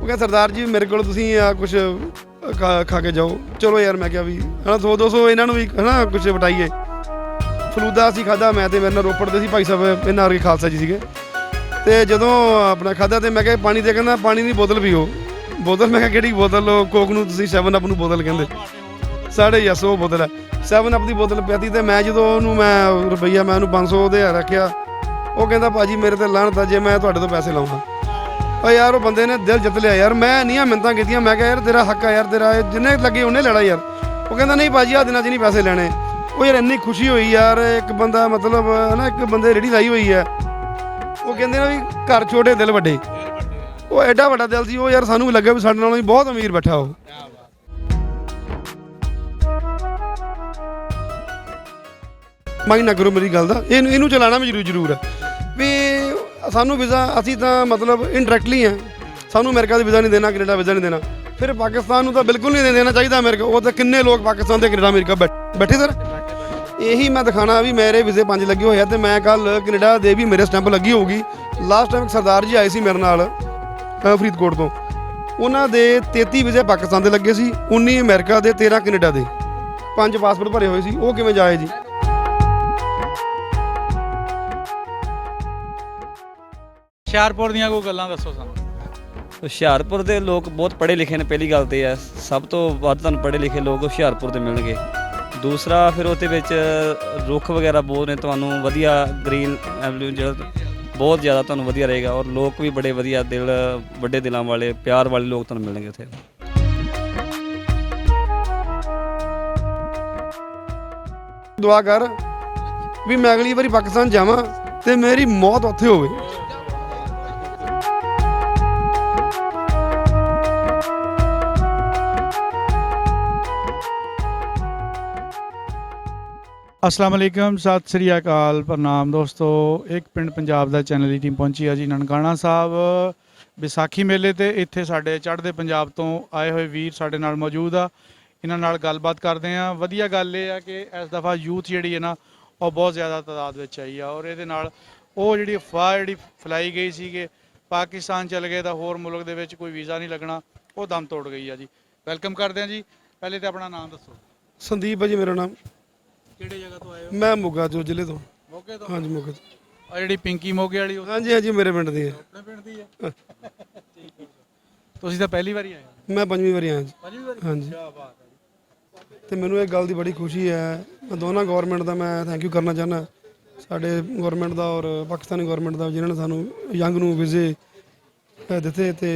ਕਹਿੰਦਾ ਸਰਦਾਰ ਜੀ ਮੇਰੇ ਕੋਲ ਤੁਸੀਂ ਕੁਛ ਖਾ ਕੇ ਜਾਓ। ਚਲੋ ਯਾਰ ਮੈਂ ਕਿਹਾ ਵੀ ਹੈ ਨਾ 100-200 ਇਹਨਾਂ ਨੂੰ ਵੀ ਹੈ ਨਾ ਕੁਛ ਵਟਾਈਏ। ਫਲੂਦਾ ਅਸੀਂ ਖਾਧਾ, ਮੈਂ ਤੇ ਮੇਰੇ ਨਾਲ ਰੋਪੜ ਦੇ ਸੀ ਭਾਈ ਸਾਹਿਬ ਇਹਨਾਂ ਵਰਗੇ ਖਾਲਸਾ ਜੀ ਸੀਗੇ। ਅਤੇ ਜਦੋਂ ਆਪਣਾ ਖਾਧਾ ਅਤੇ ਮੈਂ ਕਿਹਾ ਪਾਣੀ ਦੇ, ਕਹਿੰਦਾ ਪਾਣੀ ਦੀ ਬੋਤਲ ਪੀਓ। ਬੋਤਲ ਮੈਂ ਕਿਹਾ ਕਿਹੜੀ ਬੋਤਲ? ਕੋਕ ਨੂੰ ਤੁਸੀਂ 7 ਅਪ ਨੂੰ ਬੋਤਲ ਕਹਿੰਦੇ। ਸਾਡੇ ਯਸ ਉਹ ਬੋਤਲ ਹੈ 7 ਅਪ ਦੀ ਬੋਤਲ ਪਿਆਤੀ। ਅਤੇ ਮੈਂ ਜਦੋਂ ਉਹਨੂੰ ਮੈਂ ਰੁਪਈਆ ਮੈਂ ਉਹਨੂੰ 500 ਉਹਦੇ ਰੱਖਿਆ। ਉਹ ਕਹਿੰਦਾ ਭਾਜੀ ਮੇਰੇ ਤੇ ਲਾਹਨਤ ਜੇ ਮੈਂ ਤੁਹਾਡੇ ਤੋਂ ਪੈਸੇ ਲਾਉਂਗਾ। ਉਹ ਯਾਰ ਉਹ ਬੰਦੇ ਨੇ ਦਿਲ ਜਿੱਤ ਲਿਆ ਯਾਰ। ਮੈਂ ਨਹੀਂ ਮਿੰਨਤਾਂ ਕੀਤੀਆਂ, ਮੈਂ ਕਿਹਾ ਯਾਰ ਤੇਰਾ ਹੱਕ ਆ ਯਾਰ, ਤੇਰਾ ਜਿੰਨੇ ਲੱਗੇ ਉਹਨੇ ਲੈਣਾ ਯਾਰ। ਉਹ ਕਹਿੰਦਾ ਨਹੀਂ ਭਾਜੀ ਆਹ ਦਿਨਾਂ 'ਚ ਨਹੀਂ ਪੈਸੇ ਲੈਣੇ। ਉਹ ਯਾਰ ਇੰਨੀ ਖੁਸ਼ੀ ਹੋਈ ਯਾਰ। ਇੱਕ ਬੰਦਾ ਮਤਲਬ ਹੈ ਨਾ, ਇੱਕ ਬੰਦੇ ਰੇਹੜੀ ਲਾਈ ਹੋਈ ਹੈ। ਉਹ ਕਹਿੰਦੇ ਨਾ ਵੀ ਘਰ ਛੋਟੇ ਦਿਲ ਵੱਡੇ। ਉਹ ਐਡਾ ਵੱਡਾ ਦਿਲ ਸੀ ਉਹ ਯਾਰ। ਸਾਨੂੰ ਵੀ ਲੱਗਿਆ ਵੀ ਸਾਡੇ ਨਾਲੋਂ ਵੀ ਬਹੁਤ ਅਮੀਰ ਬੈਠਾ ਉਹ। ਮਾਈਂਡ ਨਾ ਕਰੋ ਮੇਰੀ ਗੱਲ ਦਾ, ਇਹਨੂੰ ਚਲਾਉਣਾ ਵੀ ਜ਼ਰੂਰ ਹੈ ਵੀ ਸਾਨੂੰ ਵੀਜ਼ਾ ਅਸੀਂ ਤਾਂ ਮਤਲਬ ਇਨਡਾਇਰੈਕਟਲੀ ਹੈ। ਸਾਨੂੰ ਅਮਰੀਕਾ ਦਾ ਵੀਜ਼ਾ ਨਹੀਂ ਦੇਣਾ, ਕੈਨੇਡਾ ਵੀਜ਼ਾ ਨਹੀਂ ਦੇਣਾ। ਫਿਰ ਪਾਕਿਸਤਾਨ ਨੂੰ ਤਾਂ ਬਿਲਕੁਲ ਨਹੀਂ ਦੇਣਾ ਚਾਹੀਦਾ ਅਮਰੀਕਾ। ਉਹ ਤਾਂ ਕਿੰਨੇ ਲੋਕ ਪਾਕਿਸਤਾਨ ਤੇ ਕੈਨੇਡਾ ਅਮਰੀਕਾ ਬੈਠੇ ਸਰ। ਇਹੀ ਮੈਂ ਦਿਖਾਣਾ ਵੀ ਮੇਰੇ ਵੀਜ਼ੇ 5 ਲੱਗੇ ਹੋਏ ਆ ਅਤੇ ਮੈਂ ਕੱਲ੍ਹ ਕੈਨੇਡਾ ਦੇ ਵੀ ਮੇਰੇ ਸਟੈਂਪ ਲੱਗੀ ਹੋਊਗੀ। ਲਾਸਟ ਟਾਈਮ ਸਰਦਾਰ ਜੀ ਆਏ ਸੀ ਮੇਰੇ ਨਾਲ ਫਰੀਦਕੋਟ ਤੋਂ। ਉਹਨਾਂ ਦੇ 33 ਵੀਜ਼ੇ ਪਾਕਿਸਤਾਨ ਦੇ ਲੱਗੇ ਸੀ, 19 ਅਮਰੀਕਾ ਦੇ, 13 ਕੈਨੇਡਾ ਦੇ। 5 ਪਾਸਪੋਰਟ ਭਰੇ ਹੋਏ ਸੀ। ਉਹ ਕਿਵੇਂ ਜਾਏ ਜੀ? ਹੁਸ਼ਿਆਰਪੁਰ ਦੀਆਂ ਕੋਈ ਗੱਲਾਂ ਦੱਸੋ ਸਾਨੂੰ। ਹੁਸ਼ਿਆਰਪੁਰ ਦੇ ਲੋਕ ਬਹੁਤ ਪੜ੍ਹੇ ਲਿਖੇ ਨੇ। ਪਹਿਲੀ ਗੱਲ ਤੇ ਹੈ ਸਭ ਤੋਂ ਵੱਧ ਤੁਹਾਨੂੰ ਪੜ੍ਹੇ ਲਿਖੇ ਲੋਕ ਹੁਸ਼ਿਆਰਪੁਰ ਦੇ ਮਿਲਣਗੇ। ਦੂਸਰਾ ਫਿਰ ਉਹਦੇ ਵਿੱਚ ਰੁੱਖ ਵਗੈਰਾ ਬਹੁਤ ਨੇ, ਤੁਹਾਨੂੰ ਵਧੀਆ ਗ੍ਰੀਨ ਐਵਨਿਊ ਜਿਹੜਾ ਬਹੁਤ ਜ਼ਿਆਦਾ ਤੁਹਾਨੂੰ ਵਧੀਆ ਰਹੇਗਾ। ਔਰ ਲੋਕ ਵੀ ਬੜੇ ਵਧੀਆ ਦਿਲ, ਵੱਡੇ ਦਿਲਾਂ ਵਾਲੇ, ਪਿਆਰ ਵਾਲੇ ਲੋਕ ਤੁਹਾਨੂੰ ਮਿਲਣਗੇ ਉੱਥੇ। ਦੁਆ ਕਰ ਵੀ ਮੈਂ ਅਗਲੀ ਵਾਰੀ ਪਾਕਿਸਤਾਨ ਜਾਵਾਂ ਤੇ ਮੇਰੀ ਮੌਤ ਉੱਥੇ ਹੋਵੇ। अस्सलाम वालेकुम, सत श्री अकाल, प्रणाम दोस्तों। एक पिंड पंजाब ਦਾ ਚੈਨਲ ਦੀ ਟੀਮ ਪਹੁੰਚੀ ਆ ਜੀ ਨਨਕਾਣਾ ਸਾਹਿਬ ਵਿਸਾਖੀ ਮੇਲੇ ਤੇ। ਇੱਥੇ ਸਾਡੇ ਚੜ੍ਹਦੇ ਪੰਜਾਬ ਤੋਂ ਆਏ ਹੋਏ ਵੀਰ ਸਾਡੇ ਨਾਲ ਮੌਜੂਦ ਆ। ਇਹਨਾਂ ਨਾਲ ਗੱਲਬਾਤ ਕਰਦੇ ਆ। ਵਧੀਆ ਗੱਲ ਇਹ ਆ ਕਿ ਇਸ ਦਫਾ ਯੂਥ ਜਿਹੜੀ ਹੈ ਨਾ ਉਹ ਬਹੁਤ ਜ਼ਿਆਦਾ ਤਾਦਾਦ ਵਿੱਚ ਆਈ ਆ। ਔਰ ਇਹਦੇ ਨਾਲ ਉਹ ਜਿਹੜੀ ਅਫਵਾਹ ਜਿਹੜੀ ਫੈਲਾਈ ਗਈ ਸੀ ਕਿ ਪਾਕਿਸਤਾਨ ਚਲ ਗਏ ਤਾਂ ਹੋਰ ਮੁਲਕ ਦੇ ਵਿੱਚ ਕੋਈ ਵੀਜ਼ਾ ਨਹੀਂ ਲੱਗਣਾ, ਉਹ ਦਮ ਤੋੜ ਗਈ ਆ ਜੀ। ਵੈਲਕਮ ਕਰਦੇ ਆ ਜੀ। ਪਹਿਲੇ ਤਾਂ ਆਪਣਾ ਨਾਮ ਦੱਸੋ। ਸੰਦੀਪ ਹੈ ਜੀ ਮੇਰਾ ਨਾਮ। ਕਿਹੜੇ ਜਗ੍ਹਾ ਤੋਂ ਆਏ ਹੋ? ਮੈਂ ਮੋਗਾ ਤੋਂ ਜ਼ਿਲ੍ਹੇ ਤੋਂ। ਮੋਗੇ ਤੋਂ? ਹਾਂਜੀ ਮੋਗੇ ਤੋਂ। ਆ ਜਿਹੜੀ ਪਿੰਕੀ ਮੋਗੇ ਵਾਲੀ ਹਾਂਜੀ ਮੇਰੇ ਪਿੰਡ ਦੀ ਹੈ। ਆਪਣੇ ਪਿੰਡ ਦੀ ਹੈ। ਤੁਸੀਂ ਤਾਂ ਪਹਿਲੀ ਵਾਰੀ ਆਏ ਹੋ? ਮੈਂ 5ਵੀਂ ਵਾਰੀ ਆਇਆ ਜੀ। 5ਵੀਂ ਵਾਰੀ? ਹਾਂਜੀ। ਕੀ ਬਾਤ ਹੈ ਜੀ। ਅਤੇ ਮੈਨੂੰ ਇਹ ਗੱਲ ਦੀ ਬੜੀ ਖੁਸ਼ੀ ਹੈ। ਮੈਂ ਦੋਨਾਂ ਗੌਰਮੈਂਟ ਦਾ ਮੈਂ ਥੈਂਕ ਯੂ ਕਰਨਾ ਚਾਹੁੰਦਾ, ਸਾਡੇ ਗੌਰਮੈਂਟ ਦਾ ਔਰ ਪਾਕਿਸਤਾਨੀ ਗੌਰਮੈਂਟ ਦਾ, ਜਿਨ੍ਹਾਂ ਨੇ ਸਾਨੂੰ ਯੰਗ ਨੂੰ ਵੀਜ਼ੇ ਦਿੱਤੇ। ਅਤੇ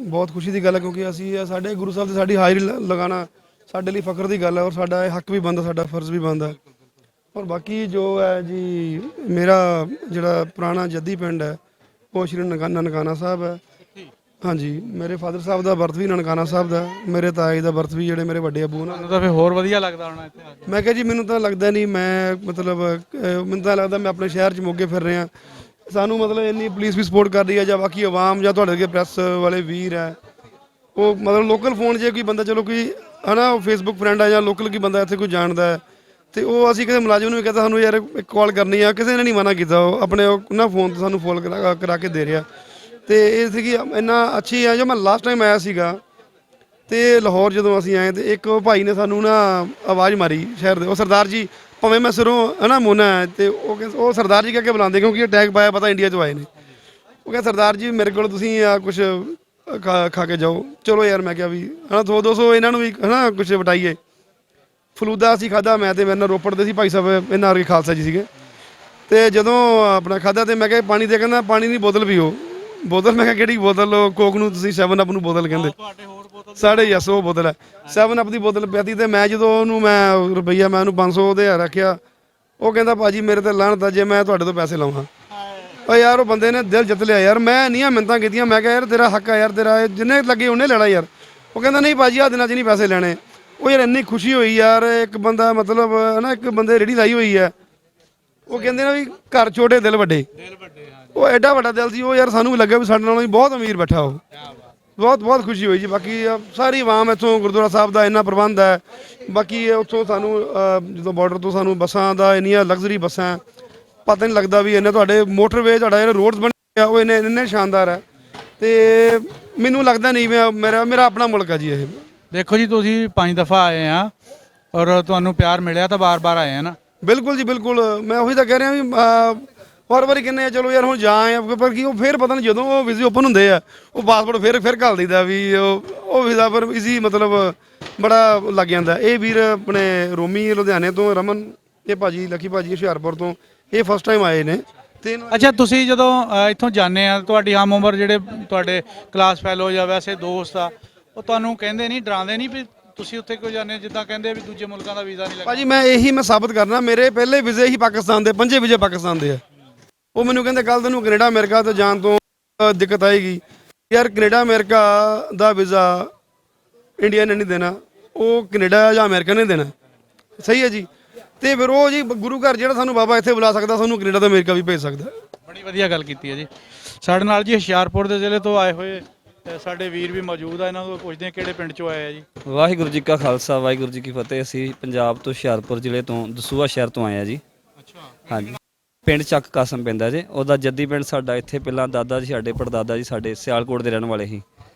ਬਹੁਤ ਖੁਸ਼ੀ ਦੀ ਗੱਲ ਹੈ ਕਿਉਂਕਿ ਅਸੀਂ ਸਾਡੇ ਗੁਰੂ ਸਾਹਿਬ ਦੀ ਸਾਡੀ ਹਾਜ਼ਰੀ ਲਗਾਉਣਾ ਸਾਡੇ ਲਈ ਫਖਰ ਦੀ ਗੱਲ ਹੈ। ਔਰ ਸਾਡਾ ਇਹ ਹੱਕ ਵੀ ਬਣਦਾ, ਸਾਡਾ ਫਰਜ਼ ਵੀ ਬਣਦਾ। ਔਰ ਬਾਕੀ ਜੋ ਹੈ ਜੀ ਮੇਰਾ ਜਿਹੜਾ ਪੁਰਾਣਾ ਜੱਦੀ ਪਿੰਡ ਹੈ ਉਹ ਸ਼੍ਰੀ ਨਨਕਾਣਾ ਸਾਹਿਬ ਹੈ। ਹਾਂਜੀ ਮੇਰੇ ਫਾਦਰ ਸਾਹਿਬ ਦਾ ਬਰਥ ਵੀ ਨਨਕਾਣਾ ਸਾਹਿਬ ਦਾ, ਮੇਰੇ ਤਾਏ ਦਾ ਬਰਥ ਵੀ ਜਿਹੜੇ ਮੇਰੇ ਵੱਡੇ ਅਬੂ ਨਾਲ। ਤਾਂ ਫਿਰ ਹੋਰ ਵਧੀਆ ਲੱਗਦਾ ਹੋਣਾ ਇੱਥੇ ਆ ਕੇ। ਮੈਂ ਕਿਹਾ ਜੀ ਮੈਨੂੰ ਤਾਂ ਲੱਗਦਾ ਨਹੀਂ, ਮੈਂ ਮਤਲਬ ਮੈਨੂੰ ਤਾਂ ਲੱਗਦਾ ਮੈਂ ਆਪਣੇ ਸ਼ਹਿਰ 'ਚ ਮੋਗੇ ਫਿਰ ਰਿਹਾ। ਸਾਨੂੰ ਮਤਲਬ ਇੰਨੀ ਪੁਲਿਸ ਵੀ ਸਪੋਰਟ ਕਰ ਰਹੀ ਹੈ, ਜਾਂ ਬਾਕੀ ਆਵਾਮ ਜਾਂ ਤੁਹਾਡੇ ਅੱਗੇ ਪ੍ਰੈਸ ਵਾਲੇ ਵੀਰ ਹੈ ਉਹ ਮਤਲਬ ਲੋਕਲ ਫੋਨ ਜੇ ਕੋਈ ਬੰਦਾ ਚਲੋ ਕੋਈ ਹੈ ਨਾ ਉਹ ਫੇਸਬੁੱਕ ਫਰੈਂਡ ਹੈ ਜਾਂ ਲੋਕਲ ਕੀ ਬੰਦਾ ਇੱਥੇ ਕੋਈ ਜਾਣਦਾ ਹੈ ਅਤੇ ਉਹ ਅਸੀਂ ਕਿਸੇ ਮੁਲਾਜ਼ਮ ਨੂੰ ਵੀ ਕਹਿੰਦਾ ਸਾਨੂੰ ਯਾਰ ਇੱਕ ਕਾਲ ਕਰਨੀ ਆ, ਕਿਸੇ ਨੇ ਨਹੀਂ ਮਨਾ ਕੀਤਾ। ਉਹ ਆਪਣੇ ਉਹਨਾਂ ਫੋਨ ਤੋਂ ਸਾਨੂੰ ਫੋਨ ਕਰਾ ਕੇ ਦੇ ਰਿਹਾ। ਅਤੇ ਇਹ ਸੀਗੀ ਇੰਨਾ ਅੱਛੀ ਹੈ। ਜੋ ਮੈਂ ਲਾਸਟ ਟਾਈਮ ਆਇਆ ਸੀਗਾ ਅਤੇ ਲਾਹੌਰ ਜਦੋਂ ਅਸੀਂ ਆਏ ਅਤੇ ਇੱਕ ਭਾਈ ਨੇ ਸਾਨੂੰ ਨਾ ਆਵਾਜ਼ ਮਾਰੀ ਸ਼ਹਿਰ ਦੇ। ਉਹ ਸਰਦਾਰ ਜੀ ਭਾਵੇਂ ਮੈਂ ਸਿਰੋਂ ਹੈ ਨਾ ਮੋਨਾ ਹੈ ਅਤੇ ਉਹ ਸਰਦਾਰ ਜੀ ਕਹਿ ਕੇ ਬੁਲਾਉਂਦੇ ਕਿਉਂਕਿ ਇਹ ਟੈਗ ਪਾਇਆ ਪਤਾ ਇੰਡੀਆ 'ਚੋਂ ਆਏ ਨੇ। ਉਹ ਕਹਿੰਦਾ ਸਰਦਾਰ ਜੀ ਮੇਰੇ ਕੋਲ ਤੁਸੀਂ ਕੁਛ ਖਾ ਕੇ ਜਾਓ। ਚਲੋ ਯਾਰ ਮੈਂ ਕਿਹਾ ਵੀ ਹੈ ਨਾ 100-200 ਇਹਨਾਂ ਨੂੰ ਵੀ ਹੈ ਨਾ ਕੁਛ ਵਟਾਈਏ। ਫਲੂਦਾ ਅਸੀਂ ਖਾਧਾ, ਮੈਂ ਤੇ ਮੇਰੇ ਨਾਲ ਰੋਪੜ ਦੇ ਸੀ ਭਾਈ ਸਾਹਿਬ ਇਹਨਾਂ ਵਰਗੇ ਖਾਲਸਾ ਜੀ ਸੀਗੇ। ਅਤੇ ਜਦੋਂ ਆਪਣਾ ਖਾਧਾ ਅਤੇ ਮੈਂ ਕਿਹਾ ਪਾਣੀ ਦੇ, ਕਹਿੰਦਾ ਪਾਣੀ ਦੀ ਬੋਤਲ ਪੀਓ। ਬੋਤਲ ਮੈਂ ਕਿਹਾ ਕਿਹੜੀ ਬੋਤਲ? ਕੋਕ ਨੂੰ ਤੁਸੀਂ 7 ਅਪ ਨੂੰ ਬੋਤਲ ਕਹਿੰਦੇ। ਸਾਡੇ ਯਸ ਉਹ ਬੋਤਲ ਹੈ 7 ਅਪ ਦੀ ਬੋਤਲ ਪਿਆਤੀ। ਅਤੇ ਮੈਂ ਜਦੋਂ ਉਹਨੂੰ ਮੈਂ ਰੁਪਈਆ ਮੈਂ ਉਹਨੂੰ 500 ਉਹਦੇ ਰੱਖਿਆ। ਉਹ ਕਹਿੰਦਾ ਭਾਜੀ ਮੇਰੇ ਤੇ ਲਾਹਨਤ ਜੇ ਮੈਂ ਤੁਹਾਡੇ ਤੋਂ ਪੈਸੇ ਲਾਉਂਗਾ। ਉਹ ਯਾਰ ਉਹ ਬੰਦੇ ਨੇ ਦਿਲ ਜਿੱਤ ਲਿਆ ਯਾਰ। ਮੈਂ ਨਹੀਂ ਮਿੰਨਤਾਂ ਕੀਤੀਆਂ, ਮੈਂ ਕਿਹਾ ਯਾਰ ਤੇਰਾ ਹੱਕ ਆ ਯਾਰ, ਤੇਰਾ ਜਿੰਨੇ ਲੱਗੇ ਉਹਨੇ ਲੈਣਾ ਯਾਰ। ਉਹ ਕਹਿੰਦਾ ਨਹੀਂ ਭਾਜੀ ਆਹ ਦਿਨਾਂ 'ਚ ਨਹੀਂ ਪੈਸੇ ਲੈਣੇ। ਉਹ ਯਾਰ ਇੰਨੀ ਖੁਸ਼ੀ ਹੋਈ ਯਾਰ। ਇੱਕ ਬੰਦਾ ਮਤਲਬ ਹੈ ਨਾ, ਇੱਕ ਬੰਦੇ ਰੇਹੜੀ ਲਾਈ ਹੋਈ ਹੈ। ਉਹ ਕਹਿੰਦੇ ਨਾ ਵੀ ਘਰ ਛੋਟੇ ਦਿਲ ਵੱਡੇ। ਉਹ ਐਡਾ ਵੱਡਾ ਦਿਲ ਸੀ ਉਹ ਯਾਰ। ਸਾਨੂੰ ਵੀ ਲੱਗਿਆ ਵੀ ਸਾਡੇ ਨਾਲੋਂ ਵੀ ਬਹੁਤ ਅਮੀਰ ਬੈਠਾ ਉਹ। ਬਹੁਤ ਖੁਸ਼ੀ ਹੋਈ ਜੀ। ਬਾਕੀ ਸਾਰੀ ਆਵਾਮ ਇੱਥੋਂ ਗੁਰਦੁਆਰਾ ਸਾਹਿਬ ਦਾ ਇੰਨਾ ਪ੍ਰਬੰਧ ਹੈ। ਬਾਕੀ ਉੱਥੋਂ ਸਾਨੂੰ ਜਦੋਂ ਬਾਰਡਰ ਤੋਂ ਸਾਨੂੰ ਬੱਸਾਂ ਦਾ ਇੰਨੀਆਂ ਲਗਜ਼ਰੀ ਬੱਸਾਂ, ਪਤਾ ਨਹੀਂ ਲੱਗਦਾ ਵੀ ਇਹਨੇ ਤੁਹਾਡੇ ਮੋਟਰਵੇ ਤੁਹਾਡਾ ਜਿਹੜਾ ਰੋਡਸ ਬਣੇ ਆ ਉਹ ਇੰਨੇ ਸ਼ਾਨਦਾਰ ਹੈ। ਅਤੇ ਮੈਨੂੰ ਲੱਗਦਾ ਨਹੀਂ ਮੇਰਾ ਆਪਣਾ ਮੁਲਕ ਆ ਜੀ ਇਹ। ਦੇਖੋ ਜੀ ਤੁਸੀਂ 5 ਦਫਾ ਆਏ ਆ ਔਰ ਤੁਹਾਨੂੰ ਪਿਆਰ ਮਿਲਿਆ ਤਾਂ ਬਾਰ-ਬਾਰ ਆਏ ਆ ਨਾ। ਬਿਲਕੁਲ ਜੀ ਬਿਲਕੁਲ, ਮੈਂ ਉਹੀ ਤਾਂ ਕਹਿ ਰਿਹਾ ਵੀ ਹਰ ਵਾਰੀ ਕਹਿੰਦੇ ਆ ਚਲੋ ਯਾਰ ਹੁਣ ਜਾ ਆਏ ਆ, ਪਰ ਕੀ ਉਹ ਫਿਰ ਪਤਾ ਨਹੀਂ ਜਦੋਂ ਉਹ ਵੀਜ਼ੇ ਓਪਨ ਹੁੰਦੇ ਆ ਉਹ ਪਾਸਪੋਰਟ ਫਿਰ ਘੱਲ ਦਈਦਾ ਵੀ ਉਹ ਵੀਜ਼ਾ ਪਰ ਈਜ਼ੀ ਮਤਲਬ ਬੜਾ ਲੱਗ ਜਾਂਦਾ। ਇਹ ਵੀਰ ਆਪਣੇ ਰੋਮੀ ਲੁਧਿਆਣੇ ਤੋਂ, ਰਮਨ ਇਹ ਭਾਜੀ ਲੱਕੀ ਭਾਜੀ ਹੁਸ਼ਿਆਰਪੁਰ ਤੋਂ, ਇਹ ਫਸਟ ਟਾਈਮ ਆਏ ਨੇ। ਤੇ ਅੱਛਾ, ਤੁਸੀਂ ਜਦੋਂ ਇੱਥੋਂ ਜਾਂਦੇ ਆ, ਤੁਹਾਡੀ ਹਮ ਉਮਰ ਜਿਹੜੇ ਤੁਹਾਡੇ ਕਲਾਸ ਫੈਲੋ ਜਾਂ ਵੈਸੇ ਦੋਸਤ ਆ, ਉਹ ਤੁਹਾਨੂੰ ਕਹਿੰਦੇ ਨਹੀਂ, ਡਰਾਉਂਦੇ ਨਹੀਂ ਵੀ ਤੁਸੀਂ ਉੱਥੇ ਕਿਉਂ ਜਾਂਦੇ, ਜਿੱਦਾਂ ਕਹਿੰਦੇ ਵੀ ਦੂਜੇ ਮੁਲਕਾਂ ਦਾ ਵੀਜ਼ਾ ਨਹੀਂ ਲੱਗਦਾ? ਭਾਜੀ ਮੈਂ ਸਾਬਤ ਕਰਨਾ, ਮੇਰੇ ਪਹਿਲੇ ਵੀਜ਼ੇ ਹੀ ਪਾਕਿਸਤਾਨ ਦੇ, 5 ਵੀਜ਼ੇ ਪਾਕਿਸਤਾਨ ਦੇ ਆ। ਉਹ ਮੈਨੂੰ ਕਹਿੰਦੇ ਕੱਲ ਤੈਨੂੰ ਕੈਨੇਡਾ ਅਮਰੀਕਾ ਤੇ ਜਾਣ ਤੋਂ ਦਿੱਕਤ ਆਏਗੀ। ਯਾਰ ਕੈਨੇਡਾ ਅਮਰੀਕਾ ਦਾ ਵੀਜ਼ਾ ਇੰਡੀਆ ਨੇ ਨਹੀਂ ਦੇਣਾ, ਉਹ ਕੈਨੇਡਾ ਜਾਂ ਅਮਰੀਕਾ ਨੇ ਦੇਣਾ। ਸਹੀ ਹੈ ਜੀ। ਤੇ ਫਿਰ ਉਹ ਜੀ ਗੁਰੂ ਘਰ ਜਿਹੜਾ ਸਾਨੂੰ ਬਾਬਾ ਇੱਥੇ ਬੁਲਾ ਸਕਦਾ, ਸਾਨੂੰ ਕੈਨੇਡਾ ਤੇ ਅਮਰੀਕਾ ਵੀ ਭੇਜ ਸਕਦਾ। ਬੜੀ ਵਧੀਆ ਗੱਲ ਕੀਤੀ ਹੈ ਜੀ। ਸਾਡੇ ਨਾਲ ਜੀ ਹੁਸ਼ਿਆਰਪੁਰ ਦੇ ਜ਼ਿਲ੍ਹੇ ਤੋਂ ਆਏ ਹੋਏ ਸਾਡੇ ਵੀਰ ਵੀ ਮੌਜੂਦ ਆ, ਇਹਨਾਂ ਤੋਂ ਪੁੱਛਦੇ ਆ ਕਿਹੜੇ ਪਿੰਡ ਚੋਂ ਆਏ ਆ ਜੀ। ਵਾਹਿਗੁਰੂ ਜੀ ਕਾ ਖਾਲਸਾ, ਵਾਹਿਗੁਰੂ ਜੀ ਕੀ ਫਤਿਹ। ਅਸੀਂ ਪੰਜਾਬ ਤੋਂ ਹੁਸ਼ਿਆਰਪੁਰ ਜ਼ਿਲ੍ਹੇ ਤੋਂ ਦਸੂਹਾ ਸ਼ਹਿਰ ਤੋਂ ਆਏ ਆ ਜੀ। ਅੱਛਾ। ਹਾਂਜੀ, ਪਿੰਡ ਚੱਕ ਕਾਸਮ ਪੈਂਦਾ ਜੇ, ਉਹਦਾ ਜੱਦੀ ਪਿੰਡ ਸਾਡਾ। ਇੱਥੇ ਪਹਿਲਾਂ ਦਾਦਾ ਜੀ ਸਾਡੇ, ਪੜਦਾਦਾ ਜੀ ਸਾਡੇ ਸਿਆਲਕੋਟ ਦੇ ਰਹਿਣ ਵਾਲੇ ਸੀ।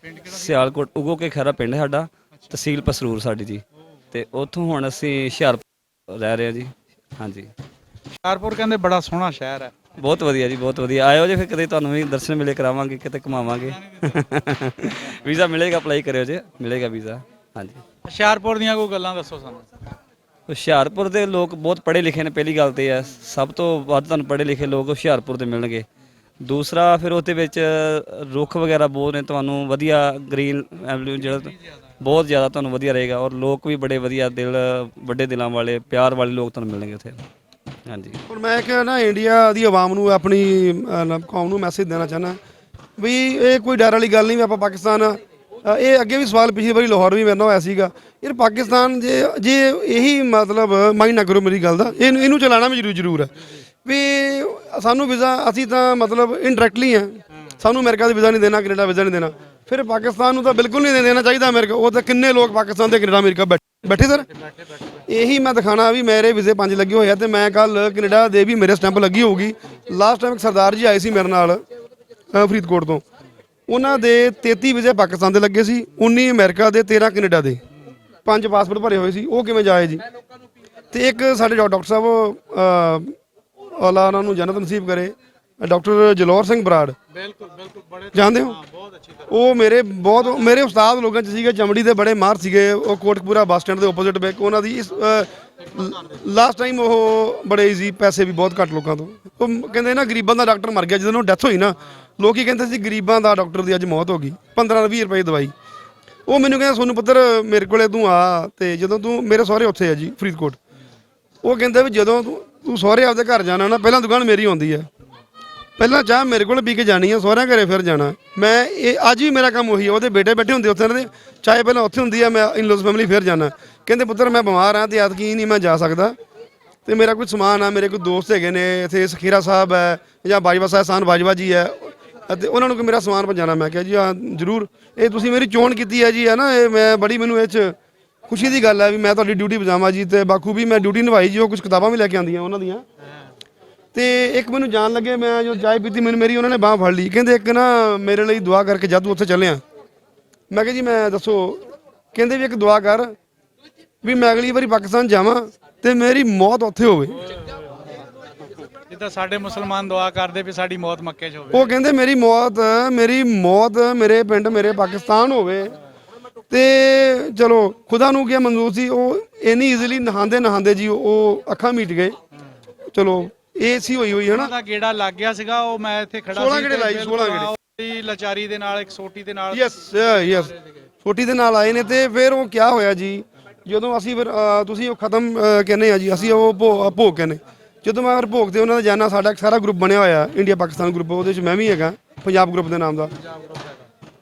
ਸਿਆਲਕੋਟ ਉਗੋ ਕੇ ਖੈਰਾ ਪਿੰਡ ਸਾਡਾ, ਤਹਿਸੀਲ ਪਸਰੂਰ ਸਾਡੀ ਜੀ। ਤੇ ਉੱਥੋਂ ਹੁਣ ਅਸੀਂ ਹੁਸ਼ਿਆਰਪੁਰ ਰਹਿ ਰਹੇ ਹਾਂ ਜੀ। ਹਾਂਜੀ, ਹੁਸ਼ਿਆਰਪੁਰ ਕਹਿੰਦੇ ਬੜਾ ਸੋਹਣਾ ਸ਼ਹਿਰ ਹੈ। ਬਹੁਤ ਵਧੀਆ ਜੀ, ਬਹੁਤ ਵਧੀਆ। ਆਇਓ ਜੇ ਫਿਰ ਕਦੇ, ਤੁਹਾਨੂੰ ਵੀ ਦਰਸ਼ਨ ਮਿਲੇ ਕਰਾਵਾਂਗੇ, ਕਿਤੇ ਘੁਮਾਵਾਂਗੇ। ਵੀਜ਼ਾ ਮਿਲੇਗਾ, ਅਪਲਾਈ ਕਰਿਓ ਜੇ, ਮਿਲੇਗਾ ਵੀਜ਼ਾ। ਹਾਂਜੀ, ਹੁਸ਼ਿਆਰਪੁਰ ਦੀਆਂ ਕੋਈ ਗੱਲਾਂ ਦੱਸੋ ਸਾਨੂੰ। ਹੁਸ਼ਿਆਰਪੁਰ ਦੇ ਲੋਕ ਬਹੁਤ ਪੜ੍ਹੇ ਲਿਖੇ ਨੇ, ਪਹਿਲੀ ਗੱਲ ਤੇ ਹੈ। ਸਭ ਤੋਂ ਵੱਧ ਤੁਹਾਨੂੰ ਪੜ੍ਹੇ ਲਿਖੇ ਲੋਕ ਹੁਸ਼ਿਆਰਪੁਰ ਦੇ ਮਿਲਣਗੇ। ਦੂਸਰਾ ਫਿਰ ਉਹਦੇ ਵਿੱਚ ਰੁੱਖ ਵਗੈਰਾ ਬਹੁਤ ਨੇ, ਤੁਹਾਨੂੰ ਵਧੀਆ ਗ੍ਰੀਨ ਐਵਨਿਊ ਜਿਹੜਾ ਬਹੁਤ ਜ਼ਿਆਦਾ ਤੁਹਾਨੂੰ ਵਧੀਆ ਰਹੇਗਾ। ਔਰ ਲੋਕ ਵੀ ਬੜੇ ਵਧੀਆ, ਵੱਡੇ ਦਿਲਾਂ ਵਾਲੇ, ਪਿਆਰ ਵਾਲੇ ਲੋਕ ਤੁਹਾਨੂੰ ਮਿਲਣਗੇ ਉੱਥੇ। ਹਾਂਜੀ, ਹੁਣ ਮੈਂ ਕਿਹਾ ਨਾ, ਇੰਡੀਆ ਦੀ ਆਵਾਮ ਨੂੰ, ਆਪਣੀ ਕੌਮ ਨੂੰ ਮੈਸੇਜ ਦੇਣਾ ਚਾਹੁੰਦਾ ਵੀ ਇਹ ਕੋਈ ਡਰ ਵਾਲੀ ਗੱਲ ਨਹੀਂ ਵੀ ਆਪਾਂ ਪਾਕਿਸਤਾਨ ਇਹ ਅੱਗੇ ਵੀ ਸਵਾਲ ਪਿਛਲੀ ਵਾਰੀ ਲਾਹੌਰ ਵੀ ਮੇਰੇ ਨਾਲ ਹੋਇਆ ਸੀਗਾ। ਯਾਰ ਪਾਕਿਸਤਾਨ ਜੇ ਇਹੀ ਮਤਲਬ ਮਾਈਂਡ ਨਾ ਕਰੋ ਮੇਰੀ ਗੱਲ ਦਾ, ਇਹਨੂੰ ਚਲਾਉਣਾ ਵੀ ਜ਼ਰੂਰ ਹੈ ਵੀ ਸਾਨੂੰ ਵੀਜ਼ਾ, ਅਸੀਂ ਤਾਂ ਮਤਲਬ ਇਨਡਾਇਰੈਕਟਲੀ ਆ, ਸਾਨੂੰ ਅਮਰੀਕਾ ਦਾ ਵੀਜ਼ਾ ਨਹੀਂ ਦੇਣਾ, ਕੈਨੇਡਾ ਵੀਜ਼ਾ ਨਹੀਂ ਦੇਣਾ। ਫਿਰ ਪਾਕਿਸਤਾਨ ਨੂੰ ਤਾਂ ਬਿਲਕੁਲ ਨਹੀਂ ਦੇਣਾ ਚਾਹੀਦਾ ਅਮਰੀਕਾ। ਉਹ ਤਾਂ ਕਿੰਨੇ ਲੋਕ ਪਾਕਿਸਤਾਨ ਤੇ ਕੈਨੇਡਾ ਅਮਰੀਕਾ ਬੈਠੇ ਸਰ। ਇਹੀ ਮੈਂ ਦਿਖਾਣਾ ਵੀ ਮੇਰੇ ਵੀਜ਼ੇ 5 ਲੱਗੇ ਹੋਏ ਆ ਤੇ ਮੈਂ ਕੱਲ ਕੈਨੇਡਾ ਦੇ ਵੀ ਮੇਰੇ ਸਟੈਂਪ ਲੱਗੀ ਹੋਊਗੀ। ਲਾਸਟ ਟਾਈਮ ਇੱਕ ਸਰਦਾਰ ਜੀ ਆਏ ਸੀ ਮੇਰੇ ਨਾਲ ਫਰੀਦਕੋਟ ਤੋਂ, ਉਹਨਾਂ ਦੇ 33 ਵੀਜ਼ੇ ਪਾਕਿਸਤਾਨ ਦੇ ਲੱਗੇ ਸੀ, 19 ਅਮਰੀਕਾ ਦੇ, 13 ਕੈਨੇਡਾ ਦੇ, 5 ਪਾਸਪੋਰਟ ਭਰੇ ਹੋਏ ਸੀ। ਉਹ ਕਿਵੇਂ ਜਾਏ ਜੀ? ਤੇ ਇੱਕ ਸਾਡੇ ਡਾਕਟਰ ਸਾਹਿਬ, ਅੱਲਾ ਉਹਨਾਂ ਨੂੰ ਜੰਨਤ ਨਸੀਬ ਕਰੇ, ਡਾਕਟਰ ਜਲੌਰ ਸਿੰਘ ਬਰਾੜ, ਬਿਲਕੁਲ ਬੜੇ ਜਾਣਦੇ ਹੋ? ਬਹੁਤ ਅੱਛੀ ਤਰ੍ਹਾਂ। ਉਹ ਮੇਰੇ ਉਸਤਾਦ ਲੋਕਾਂ 'ਚ ਸੀਗੇ, ਚਮੜੀ ਦੇ ਬੜੇ ਮਾਹਰ ਸੀਗੇ। ਉਹ ਕੋਟਕਪੂਰਾ ਬੱਸ ਸਟੈਂਡ ਦੇ ਆਪੋਜ਼ਿਟ ਬੈਕ ਉਹਨਾਂ ਦੀ ਲਾਸਟ ਟਾਈਮ ਉਹ ਬੜੇ ਈਜ਼ੀ, ਪੈਸੇ ਵੀ ਬਹੁਤ ਘੱਟ ਲੋਕਾਂ ਤੋਂ। ਉਹ ਕਹਿੰਦੇ ਨਾ ਗਰੀਬਾਂ ਦਾ ਡਾਕਟਰ ਮਰ ਗਿਆ, ਜਦੋਂ ਉਹ ਡੈਥ ਹੋਈ ਨਾ, ਲੋਕੀ ਕਹਿੰਦੇ ਸੀ ਗਰੀਬਾਂ ਦਾ ਡਾਕਟਰ ਦੀ ਅੱਜ ਮੌਤ ਹੋ ਗਈ, 15-20 ਰੁਪਏ ਦਵਾਈ। ਉਹ ਮੈਨੂੰ ਕਹਿੰਦਾ ਸੋਨੂੰ ਪੁੱਤਰ ਮੇਰੇ ਕੋਲੇ ਤੂੰ ਆ, ਤੇ ਜਦੋਂ ਤੂੰ, ਮੇਰੇ ਸਹੁਰੇ ਉੱਥੇ ਆ ਜੀ ਫਰੀਦਕੋਟ, ਉਹ ਕਹਿੰਦੇ ਵੀ ਜਦੋਂ ਤੂੰ ਸਹੁਰੇ ਆਪਦੇ ਘਰ ਜਾਣਾ ਨਾ, ਪਹਿਲਾਂ ਦੁਕਾਨ ਮੇਰੀ ਆਉਂਦੀ ਹੈ, ਪਹਿਲਾਂ ਚਾਹ ਮੇਰੇ ਕੋਲ ਪੀ ਕੇ ਜਾਣੀ ਆ, ਸਹੁਰਿਆਂ ਘਰੇ ਫਿਰ ਜਾਣਾ। ਮੈਂ ਇਹ ਅੱਜ ਵੀ ਮੇਰਾ ਕੰਮ ਉਹੀ ਆ। ਉਹਦੇ ਬੇਟੇ ਬੈਠੇ ਹੁੰਦੇ ਉੱਥੇ, ਇਹਨਾਂ ਦੇ ਚਾਹੇ ਪਹਿਲਾਂ ਉੱਥੇ ਹੁੰਦੀ ਆ, ਮੈਂ ਇਨਲੋਸ ਫੈਮਿਲੀ ਫਿਰ ਜਾਣਾ। ਕਹਿੰਦੇ ਪੁੱਤਰ ਮੈਂ ਬਿਮਾਰ ਆ ਤੇ ਐਤਕੀ ਨਹੀਂ ਮੈਂ ਜਾ ਸਕਦਾ, ਤੇ ਮੇਰਾ ਕੋਈ ਸਮਾਨ ਆ, ਮੇਰੇ ਕੋਈ ਦੋਸਤ ਹੈਗੇ ਨੇ ਇੱਥੇ, ਸਖੀਰਾ ਸਾਹਿਬ ਹੈ ਜਾਂ ਬਾਜਵਾ ਸਾਹਿਬ, ਸਾਨ ਬਾਜਵਾ ਜੀ ਹੈ, ਅਤੇ ਉਹਨਾਂ ਨੂੰ ਕਿ ਮੇਰਾ ਸਮਾਨ ਪਹੁੰਚਾਉਣਾ। ਮੈਂ ਕਿਹਾ ਜੀ ਹਾਂ ਜ਼ਰੂਰ, ਇਹ ਤੁਸੀਂ ਮੇਰੀ ਚੋਣ ਕੀਤੀ ਹੈ ਜੀ, ਹੈ ਨਾ, ਇਹ ਮੈਂ ਬੜੀ, ਮੈਨੂੰ ਇਹ 'ਚ ਖੁਸ਼ੀ ਦੀ ਗੱਲ ਹੈ ਵੀ ਮੈਂ ਤੁਹਾਡੀ ਡਿਊਟੀ ਬਜਾਵਾਂ ਜੀ। ਤੇ ਬਾਖੂ ਵੀ ਮੈਂ ਡਿਊਟੀ ਨਿਭਾਈ ਜੀ। ਉਹ ਕੁਝ ਕਿਤਾਬਾਂ ਵੀ ਲੈ ਕੇ ਆਉਂਦੀਆਂ ਉਹਨਾਂ ਦੀਆਂ। ਤੇ ਇੱਕ ਮੈਨੂੰ ਜਾਣ ਲੱਗੇ, ਮੈਂ ਜੋ ਚਾय ਪੀਤੀ, ਮੇਰੀ ਉਹਨਾਂ ਨੇ ਬਾਂਹ ਫੜ ਲਈ, ਕਹਿੰਦੇ ਇੱਕ ਨਾ ਮੇਰੇ ਲਈ ਦੁਆ ਕਰਕੇ ਜਾ, ਤੂੰ ਉੱਥੇ ਚੱਲਿਆ। ਮੈਂ ਕਿਹਾ ਜੀ ਮੈਂ ਦੱਸੋ? ਕਹਿੰਦੇ ਵੀ ਇੱਕ ਦੁਆ ਕਰ ਵੀ ਮੈਂ ਅਗਲੀ ਵਾਰੀ ਪਾਕਿਸਤਾਨ ਜਾਵਾਂ ਤੇ ਮੇਰੀ ਮੌਤ ਉੱਥੇ ਹੋਵੇ। ਜਿੱਦਾਂ ਸਾਡੇ ਮੁਸਲਮਾਨ ਦੁਆ ਕਰਦੇ ਵੀ ਸਾਡੀ ਮੌਤ ਮੱਕੇ 'ਚ ਹੋਵੇ, ਉਹ ਕਹਿੰਦੇ ਮੇਰੀ ਮੌਤ ਮੇਰੇ ਪਿੰਡ, ਮੇਰੇ ਪਾਕਿਸਤਾਨ ਹੋਵੇ। ਤੇ ਚਲੋ ਖੁਦਾ ਨੂੰ ਕੀ ਮਨਜ਼ੂਰ ਸੀ, ਉਹ ਇੰਨੀ ਈਜ਼ੀਲੀ ਨਹਾਉਂਦੇ ਜੀ ਉਹ ਅੱਖਾਂ ਮੀਟ ਗਏ। ਚਲੋ ਇਹ ਸੀ ਹੋਈ ਹੈ ਨਾ, ਉਹਦਾ ਗੇੜਾ ਲੱਗ ਗਿਆ ਸੀਗਾ। ਉਹ ਮੈਂ ਇੱਥੇ ਖੜਾ 16 ਗੇੜੇ ਲਾਈ, 16 ਗੇੜੇ ਲਾਚਾਰੀ ਦੇ ਨਾਲ, ਇੱਕ ਸੋਟੀ ਦੇ ਨਾਲ। ਯੈਸ ਛੋਟੀ ਦੇ ਨਾਲ ਆਏ ਨੇ। ਤੇ ਫਿਰ ਉਹ ਕਿਆ ਹੋਇਆ ਜੀ, ਜਦੋਂ ਅਸੀਂ ਫਿਰ ਤੁਸੀਂ ਉਹ ਖਤਮ ਕਹਿੰਦੇ ਆ ਜੀ, ਅਸੀਂ ਉਹ ਭੋਗ ਕਹਿੰਦੇ। ਜਦੋਂ ਮੈਂ ਭੋਗ ਤੇ ਉਹਨਾਂ ਦਾ ਜਾਣਾ, ਸਾਡਾ ਇੱਕ ਸਾਰਾ ਗਰੁੱਪ ਬਣਿਆ ਹੋਇਆ ਇੰਡੀਆ ਪਾਕਿਸਤਾਨ ਗਰੁੱਪ, ਉਹਦੇ 'ਚ ਮੈਂ ਵੀ ਹੈਗਾ, ਪੰਜਾਬ ਗਰੁੱਪ ਦੇ ਨਾਮ ਦਾ।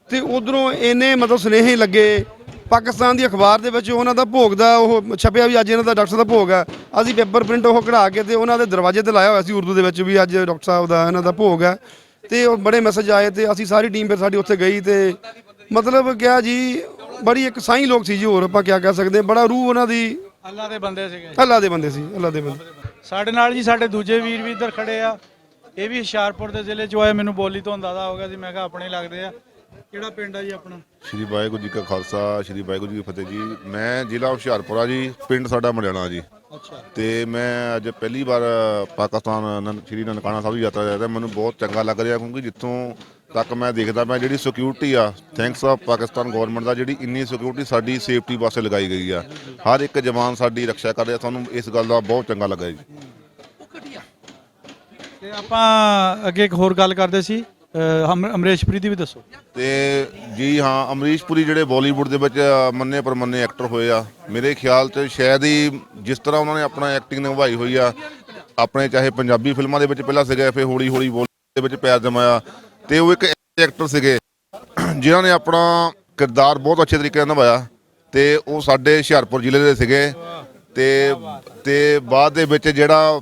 ਤੇ ਉਧਰੋਂ ਇੰਨੇ ਮਤਲਬ ਸੁਨੇਹੇ ਲੱਗੇ, ਪਾਕਿਸਤਾਨ ਦੀ ਅਖਬਾਰ ਦੇ ਵਿੱਚ ਉਹਨਾਂ ਦਾ ਭੋਗ ਦਾ ਉਹ ਛਪਿਆ ਵੀ ਅੱਜ ਇਹਨਾਂ ਦਾ ਡਾਕਟਰ ਦਾ ਭੋਗ ਹੈ। ਅਸੀਂ ਪੇਪਰ ਪ੍ਰਿੰਟ ਉਹ ਕਢਾ ਕੇ ਤੇ ਉਹਨਾਂ ਦੇ ਦਰਵਾਜ਼ੇ ਤੇ ਲਾਇਆ ਹੋਇਆ ਸੀ ਉਰਦੂ ਦੇ ਵਿੱਚ ਵੀ ਅੱਜ ਡਾਕਟਰ ਸਾਹਿਬ ਦਾ ਇਹਨਾਂ ਦਾ ਭੋਗ ਹੈ। ਤੇ ਉਹ ਬੜੇ ਮੈਸੇਜ ਆਏ ਤੇ ਅਸੀਂ ਸਾਰੀ ਟੀਮ ਫਿਰ ਸਾਡੀ ਉੱਥੇ ਗਈ। ਤੇ ਮਤਲਬ ਕਿਹਾ ਜੀ ਬੜੀ ਇੱਕ ਸਾਈਂ ਲੋਕ ਸੀ ਜੀ, ਹੋਰ ਆਪਾਂ ਕਿਆ ਕਹਿ ਸਕਦੇ, ਬੜਾ ਰੂਹ ਉਹਨਾਂ ਦੀ ਅੱਲਾ ਦੇ ਬੰਦੇ ਸੀਗੇ, ਅੱਲਾ ਦੇ ਬੰਦੇ ਸੀ, ਅੱਲਾ ਦੇ ਬੰਦੇ। ਸਾਡੇ ਨਾਲ ਜੀ ਸਾਡੇ ਦੂਜੇ ਵੀਰ ਵੀ ਇੱਧਰ ਖੜੇ ਆ, ਇਹ ਵੀ ਹੁਸ਼ਿਆਰਪੁਰ ਦੇ ਜ਼ਿਲ੍ਹੇ 'ਚੋਂ ਆਏ। ਮੈਨੂੰ ਬੋਲੀ ਤੋਂ ਅੰਦਾਜ਼ਾ ਹੋ ਗਿਆ ਸੀ, ਮੈਂ ਕਿਹਾ ਆਪਣੇ ਲੱਗਦੇ ਆ। ਕਿਹੜਾ ਪਿੰਡ ਆ ਜੀ ਆਪਣਾ? ਸ਼੍ਰੀ ਵਾਹਿਗੁਰੂ ਜੀ ਕਾ ਖਾਲਸਾ, ਸ਼੍ਰੀ ਵਾਹਿਗੁਰੂ ਜੀ ਕੀ ਫਤਿਹ ਜੀ। ਮੈਂ ਜ਼ਿਲ੍ਹਾ ਹੁਸ਼ਿਆਰਪੁਰ ਆ ਜੀ, ਪਿੰਡ ਸਾਡਾ ਮਲਿਆਣਾ ਜੀ। ਅੱਛਾ। ਤੇ ਮੈਂ ਅੱਜ ਪਹਿਲੀ ਵਾਰ ਪਾਕਿਸਤਾਨ ਸ਼੍ਰੀ ਨਨਕਾਣਾ ਸਾਹਿਬ ਦੀ ਯਾਤਰਾ ਜਾ ਰਿਹਾ। ਮੈਨੂੰ ਬਹੁਤ ਚੰਗਾ ਲੱਗ ਰਿਹਾ, ਕਿਉਂਕਿ ਜਿੱਥੋਂ ਤੱਕ ਮੈਂ ਦੇਖਦਾ ਮੈਂ ਜਿਹੜੀ ਸਿਕਿਉਰਿਟੀ ਆ, ਥੈਂਕਸ ਆ ਪਾਕਿਸਤਾਨ ਗਵਰਨਮੈਂਟ ਦਾ, ਜਿਹੜੀ ਇੰਨੀ ਸਿਕਿਉਰਿਟੀ ਸਾਡੀ ਸੇਫਟੀ ਵਾਸਤੇ ਲਗਾਈ ਗਈ ਆ। ਹਰ ਇੱਕ ਜਵਾਨ ਸਾਡੀ ਰੱਖਿਆ ਕਰ ਰਿਹਾ, ਸਾਨੂੰ ਇਸ ਗੱਲ ਦਾ ਬਹੁਤ ਚੰਗਾ ਲੱਗਾ ਜੀ। ਤੇ ਆਪਾਂ ਅੱਗੇ ਇੱਕ ਹੋਰ ਗੱਲ ਕਰਦੇ ਸੀ, ਅਮਰੀਸ਼ ਪੁਰੀ ਦੀ ਵੀ ਦੱਸੋ। ਤੇ ਜੀ ਹਾਂ, ਅਮਰੀਸ਼ ਪੁਰੀ ਜਿਹੜੇ ਬਾਲੀਵੁੱਡ ਦੇ ਵਿੱਚ ਮੰਨੇ ਪਰਮੰਨੇ ਐਕਟਰ ਹੋਏ ਆ, ਮੇਰੇ ਖਿਆਲ 'ਚ ਸ਼ਾਇਦ ਹੀ ਜਿਸ ਤਰ੍ਹਾਂ ਉਹਨਾਂ ਨੇ ਆਪਣਾ ਐਕਟਿੰਗ ਨਿਭਾਈ ਹੋਈ ਆ, ਆਪਣੇ ਚਾਹੇ ਪੰਜਾਬੀ ਫਿਲਮਾਂ ਦੇ ਵਿੱਚ ਪਹਿਲਾਂ ਸੀਗੇ, ਫਿਰ ਹੌਲੀ ਹੌਲੀ ਬਾਲੀਵੁੱਡ ਦੇ ਵਿੱਚ ਪੈਰ ਜਮਾਇਆ, ਤੇ ਉਹ ਇੱਕ ਐਕਟਰ ਸੀਗੇ ਜਿਨ੍ਹਾਂ ਨੇ ਆਪਣਾ ਕਿਰਦਾਰ ਬਹੁਤ ਅੱਛੇ ਤਰੀਕੇ ਨਾਲ ਨਿਭਾਇਆ, ਤੇ ਉਹ ਸਾਡੇ ਹੁਸ਼ਿਆਰਪੁਰ ਜ਼ਿਲ੍ਹੇ ਦੇ ਸੀਗੇ। ਤੇ ਬਾਅਦ ਦੇ ਵਿੱਚ ਜਿਹੜਾ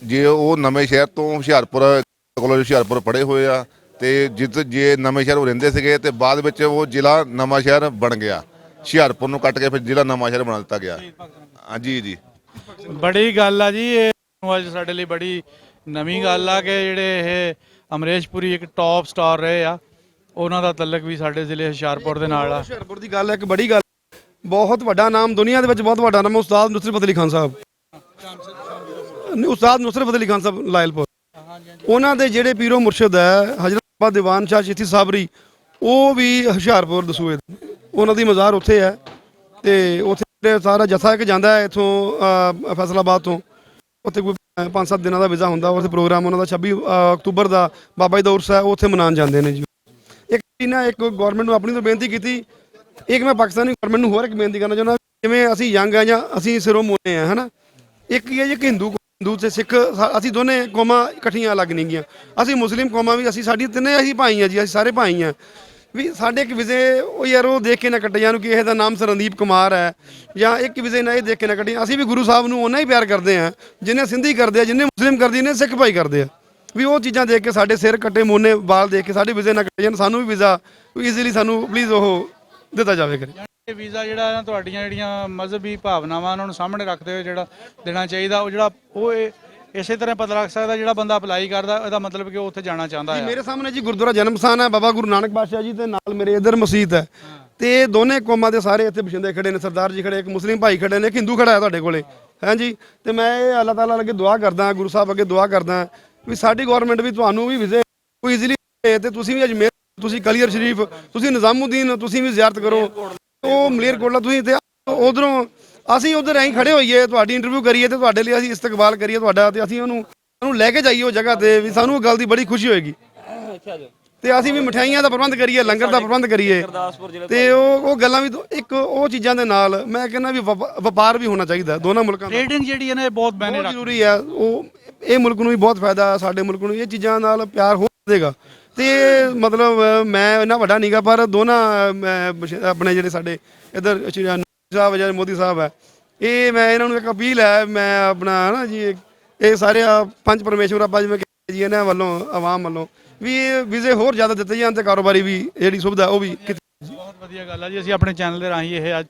ਜੇ ਉਹ ਨਵੇਂ ਸ਼ਹਿਰ ਤੋਂ ਹੁਸ਼ਿਆਰਪੁਰ ਪੜ੍ਹੇ ਹੋਏ ਆ, ਤੇ ਜੇ ਨਵੇਂ ਸ਼ਹਿਰ ਉਹ ਰਹਿੰਦੇ ਸੀਗੇ, ਤੇ ਬਾਅਦ ਵਿੱਚ ਉਹ ਜ਼ਿਲ੍ਹਾ ਨਵਾਂ ਸ਼ਹਿਰ ਬਣ ਗਿਆ, ਹੁਸ਼ਿਆਰਪੁਰ ਨੂੰ ਕੱਟ ਕੇ ਫਿਰ ਜ਼ਿਲ੍ਹਾ ਨਵਾਂ ਸ਼ਹਿਰ ਬਣਾ ਦਿੱਤਾ ਗਿਆ। ਹਾਂਜੀ ਜੀ, ਬੜੀ ਗੱਲ ਆ ਜੀ ਇਹ, ਅੱਜ ਸਾਡੇ ਲਈ ਬੜੀ ਨਵੀਂ ਗੱਲ ਆ ਕਿ ਜਿਹੜੇ ਇਹ ਅਮਰੀਸ਼ ਪੁਰੀ ਇੱਕ ਟੌਪ ਸਟਾਰ ਰਹੇ ਆ, ਉਹਨਾਂ ਦਾ ਤਲਕ ਵੀ ਸਾਡੇ ਜ਼ਿਲ੍ਹੇ ਹੁਸ਼ਿਆਰਪੁਰ ਦੇ ਨਾਲ ਆ। ਹੁਸ਼ਿਆਰਪੁਰ ਦੀ ਗੱਲ ਹੈ, ਇੱਕ ਬੜੀ ਗੱਲ, ਬਹੁਤ ਵੱਡਾ ਨਾਮ ਦੁਨੀਆ ਦੇ ਵਿੱਚ, ਬਹੁਤ ਵੱਡਾ ਨਾਮ ਉਸਤਾਦ ਨੁਸਰਤ ਅਲੀ ਖਾਨ ਸਾਹਿਬ, ਉਸਤਾਦ ਨੁਸਰਤ ਅਲੀ ਖਾਨ ਸਾਹਿਬ ਲਾਇਲਪੁਰ। ਉਹਨਾਂ ਦੇ ਜਿਹੜੇ ਪੀਰੋ ਮੁਰਸ਼ਿਦ ਹੈ ਹਜ਼ਰਤ ਬਾਬਾ ਦੀਵਾਨ ਸ਼ਾਹ ਚਿਸ਼ਤੀ ਸਾਬਰੀ, ਉਹ ਵੀ ਹੁਸ਼ਿਆਰਪੁਰ ਦਸੂਏ, ਉਹਨਾਂ ਦੀ ਮਜ਼ਾਰ ਉੱਥੇ ਹੈ। ਤੇ ਉੱਥੇ ਸਾਰਾ ਜਥਾ ਇੱਕ ਜਾਂਦਾ ਹੈ ਇੱਥੋਂ ਫੈਸਲਾਬਾਦ ਤੋਂ, ਉੱਥੇ ਕੋਈ 5-7 ਦਿਨਾਂ ਦਾ ਵੀਜ਼ਾ ਹੁੰਦਾ, ਉੱਥੇ ਪ੍ਰੋਗਰਾਮ ਉਹਨਾਂ ਦਾ 26 ਅਕਤੂਬਰ ਦਾ ਬਾਬਾ ਜੀ ਦਾ ਉਰਸ ਹੈ, ਉਹ ਉੱਥੇ ਮਨਾਉਣ ਜਾਂਦੇ ਨੇ ਜੀ। ਇੱਕ ਗਵਰਨਮੈਂਟ ਨੂੰ ਆਪਣੀ ਤੋਂ ਬੇਨਤੀ ਕੀਤੀ, ਇੱਕ ਮੈਂ ਪਾਕਿਸਤਾਨੀ ਗਵਰਨਮੈਂਟ ਨੂੰ ਹੋਰ ਇੱਕ ਬੇਨਤੀ ਕਰਨਾ ਚਾਹੁੰਦਾ, ਜਿਵੇਂ ਅਸੀਂ ਯੰਗ ਆ ਜਾਂ ਅਸੀਂ ਸਿਰੋਂ ਮੋਨੇ ਆ, ਹੈ ਨਾ, ਇੱਕ ਹੀ ਹੈ ਜੀ ਕਿ ਹਿੰਦੂ ਤੇ ਸਿੱਖ, ਅਸੀਂ ਦੋਨੇ ਕੌਮਾਂ ਇਕੱਠੀਆਂ ਅਲੱਗ ਨਹੀਂ ਗਈਆਂ। ਅਸੀਂ ਮੁਸਲਿਮ ਕੌਮਾਂ ਵੀ, ਅਸੀਂ ਸਾਡੀ ਤਿੰਨੇ ਅਸੀਂ ਭਾਈ ਆ ਜੀ, ਅਸੀਂ ਸਾਰੇ ਭਾਈ ਆ ਵੀ। ਸਾਡੇ ਇੱਕ ਵਿਜ਼ੇ ਉਹ ਯਾਰ ਉਹ ਦੇਖ ਕੇ ਨਾ ਕੱਟੇ ਜਾਣ ਕਿ ਇਹਦਾ ਨਾਮ ਸਰਨਦੀਪ ਕੁਮਾਰ ਹੈ, ਜਾਂ ਇੱਕ ਵਿਜ਼ੇ ਨਾ ਇਹ ਦੇਖ ਕੇ ਨਾ ਕੱਟੇ। ਅਸੀਂ ਵੀ ਗੁਰੂ ਸਾਹਿਬ ਨੂੰ ਉਹਨਾਂ ਹੀ ਪਿਆਰ ਕਰਦੇ ਆ ਜਿੰਨੇ ਸਿੰਧੀ ਕਰਦੇ ਆ, ਜਿੰਨੇ ਮੁਸਲਿਮ ਕਰਦੇ ਨੇ, ਸਿੱਖ ਭਾਈ ਕਰਦੇ ਆ। ਵੀ ਉਹ ਚੀਜ਼ਾਂ ਦੇਖ ਕੇ ਸਾਡੇ ਸਿਰ ਕੱਟੇ ਮੋਨੇ ਵਾਲ ਦੇਖ ਕੇ ਸਾਡੇ ਵਿਜ਼ੇ ਨਾ ਕੱਟੇ ਜਾਣ, ਸਾਨੂੰ ਵੀ ਵੀਜ਼ਾ ਈਜ਼ੀਲੀ ਸਾਨੂੰ ਪਲੀਜ਼ ਉਹ ਦਿੱਤਾ ਜਾਵੇ ਕਰੇ। ਇਹ ਵੀਜ਼ਾ ਜਿਹੜਾ ਨਾ ਤੁਹਾਡੀਆਂ ਜਿਹੜੀਆਂ ਮਜ਼ਹਬੀ ਭਾਵਨਾਵਾਂ ਉਹਨਾਂ ਨੂੰ ਸਾਹਮਣੇ ਰੱਖਦੇ ਹੋਏ ਜਿਹੜਾ ਦੇਣਾ ਚਾਹੀਦਾ, ਉਹ ਜਿਹੜਾ ਉਹ ਇਸੇ ਤਰ੍ਹਾਂ ਪਤਾ ਲੱਗ ਸਕਦਾ ਜਿਹੜਾ ਬੰਦਾ ਅਪਲਾਈ ਕਰਦਾ, ਇਹਦਾ ਮਤਲਬ ਕਿ ਉਹ ਉੱਥੇ ਜਾਣਾ ਚਾਹੁੰਦਾ ਹੈ। ਮੇਰੇ ਸਾਹਮਣੇ ਜੀ ਗੁਰਦੁਆਰਾ ਜਨਮ ਸਥਾਨ ਹੈ ਬਾਬਾ ਗੁਰੂ ਨਾਨਕ ਪਾਤਸ਼ਾਹ ਜੀ, ਤੇ ਨਾਲ ਮੇਰੇ ਇਧਰ ਮਸਜਿਦ ਹੈ, ਤੇ ਦੋਨੇ ਕੌਮਾਂ ਦੇ ਸਾਰੇ ਇੱਥੇ ਬਸ਼ਿੰਦੇ ਖੜੇ ਨੇ, ਸਰਦਾਰ ਜੀ ਖੜੇ, ਇੱਕ ਮੁਸਲਿਮ ਭਾਈ ਖੜੇ ਨੇ, ਇੱਕ ਹਿੰਦੂ ਖੜਾ ਹੈ ਤੁਹਾਡੇ ਕੋਲੇ, ਹਾਂਜੀ। ਤੇ ਮੈਂ ਇਹ ਅੱਲਾਹ ਤਾਲਾ ਅੱਗੇ ਦੁਆ ਕਰਦਾ, ਗੁਰੂ ਸਾਹਿਬ ਅੱਗੇ ਦੁਆ ਕਰਦਾ ਵੀ ਸਾਡੀ ਗਵਰਨਮੈਂਟ ਵੀ ਤੁਹਾਨੂੰ ਵੀ ਵੀਜ਼ੇ ਕੋਈ ਈਜ਼ੀਲੀ, ਤੇ ਤੁਸੀਂ ਵੀ ਅਜਮੇਰ, ਤੁਸੀਂ ਕਲੀਅਰ ਸ਼ਰੀਫ, ਤੁਸੀਂ ਨਿਜ਼ਾਮੂਦੀਨ, ਤੁਸੀਂ ਵੀ ਜ਼ਿਆਰਤ ਕਰੋ, ਉਹ ਮਲੇਰਕੋਟਲਾ ਤੁਸੀਂ, ਤੇ ਉਧਰੋਂ ਅਸੀਂ ਉਧਰ ਐਂ ਖੜੇ ਹੋਈਏ, ਤੁਹਾਡੀ ਇੰਟਰਵਿਊ ਕਰੀਏ, ਤੇ ਤੁਹਾਡੇ ਲਈ ਅਸੀਂ ਇਸਤਕਬਾਲ ਕਰੀਏ ਤੁਹਾਡਾ, ਤੇ ਅਸੀਂ ਉਹਨੂੰ ਲੈ ਕੇ ਜਾਈਏ ਉਹ ਜਗ੍ਹਾ ਤੇ, ਵੀ ਸਾਨੂੰ ਉਹ ਗੱਲ ਦੀ ਬੜੀ ਖੁਸ਼ੀ ਹੋਏਗੀ। ਤੇ ਅਸੀਂ ਵੀ ਮਠਿਆਈਆਂ ਦਾ ਪ੍ਰਬੰਧ ਕਰੀਏ, ਲੰਗਰ ਦਾ ਪ੍ਰਬੰਧ ਕਰੀਏ, ਤੇ ਉਹ ਗੱਲਾਂ ਵੀ ਇੱਕ ਉਹ ਚੀਜ਼ਾਂ ਦੇ ਨਾਲ ਮੈਂ ਕਹਿੰਦਾ ਵੀ ਵਪਾਰ ਵੀ ਹੋਣਾ ਚਾਹੀਦਾ ਦੋਨਾਂ ਮੁਲਕਾਂ ਦਾ। ਟ੍ਰੇਡਿੰਗ ਜਿਹੜੀ ਹੈ ਨਾ ਇਹ ਬਹੁਤ ਮਾਇਨੇ ਰੱਖਦੀ ਜ਼ਰੂਰੀ ਹੈ, ਉਹ ਇਹ ਮੁਲਕ ਨੂੰ ਵੀ ਬਹੁਤ ਫਾਇਦਾ, ਸਾਡੇ ਮੁਲਕ ਨੂੰ ਇਹ ਚੀਜ਼ਾਂ ਨਾਲ ਪਿਆਰ ਹੋ ਜਾਏਗਾ। ਤੇ ਮਤਲਬ ਮੈਂ ਇੰਨਾ ਵੱਡਾ ਨਹੀਂਗਾ, ਪਰ ਦੋਨਾਂ ਆਪਣੇ ਜਿਹੜੇ ਸਾਡੇ ਇੱਧਰ ਸਾਹਿਬ ਜਾਂ ਮੋਦੀ ਸਾਹਿਬ ਹੈ, ਇਹ ਮੈਂ ਇਹਨਾਂ ਨੂੰ ਇੱਕ ਅਪੀਲ ਹੈ, ਮੈਂ ਆਪਣਾ ਹੈ ਨਾ ਜੀ, ਇਹ ਸਾਰੇ ਪੰਜ ਪਰਮੇਸ਼ਵਰ ਆਪਾਂ ਜਿਵੇਂ ਜੀ ਇਹਨਾਂ ਵੱਲੋਂ ਆਵਾਮ ਵੱਲੋਂ ਵੀ ਇਹ ਵੀਜ਼ੇ ਹੋਰ ਜ਼ਿਆਦਾ ਦਿੱਤੇ ਜਾਣ, ਤੇ ਕਾਰੋਬਾਰੀ ਵੀ ਜਿਹੜੀ ਸੁਵਿਧਾ ਉਹ ਵੀ ਬਹੁਤ ਵਧੀਆ ਗੱਲ ਆ ਜੀ। ਅਸੀਂ ਆਪਣੇ ਚੈਨਲ ਦੇ ਰਾਹੀਂ ਇਹ ਅੱਜ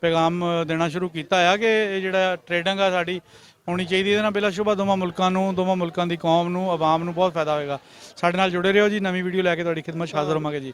ਪੈਗਾਮ ਦੇਣਾ ਸ਼ੁਰੂ ਕੀਤਾ ਆ ਕਿ ਇਹ ਜਿਹੜਾ ਟ੍ਰੇਡਿੰਗ ਆ ਸਾਡੀ ਹੋਣੀ ਚਾਹੀਦੀ, ਇਹਦੇ ਨਾਲ ਬਿਲਾਸ਼ੁਬਾ ਦੋਵਾਂ ਮੁਲਕਾਂ ਦੀ ਕੌਮ ਨੂੰ, ਆਵਾਮ ਨੂੰ ਬਹੁਤ ਫਾਇਦਾ ਹੋਏਗਾ। ਸਾਡੇ ਨਾਲ ਜੁੜੇ ਰਹੋ ਜੀ, ਨਵੀਂ ਵੀਡੀਓ ਲੈ ਕੇ ਤੁਹਾਡੀ ਖਿਦਮਤ 'ਚ ਹਾਜ਼ਰ ਹੋਵਾਂਗੇ ਜੀ।